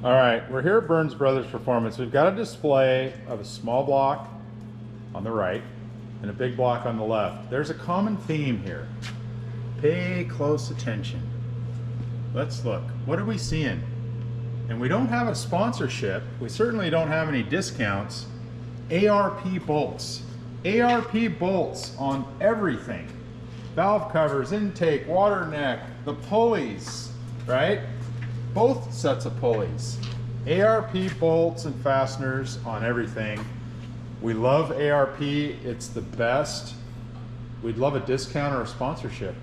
All right, we're here at Burns Brothers Performance. We've got a display of a small block on the right and a big block on the left. There's a common theme here. Pay close attention. Let's look. What are we seeing? And we don't have a sponsorship. We certainly don't have any discounts. ARP bolts. ARP bolts on everything. Valve covers, intake, water neck, the pulleys, right? Both sets of pulleys. ARP bolts and fasteners on everything. We love ARP, it's the best. We'd love a discount or a sponsorship.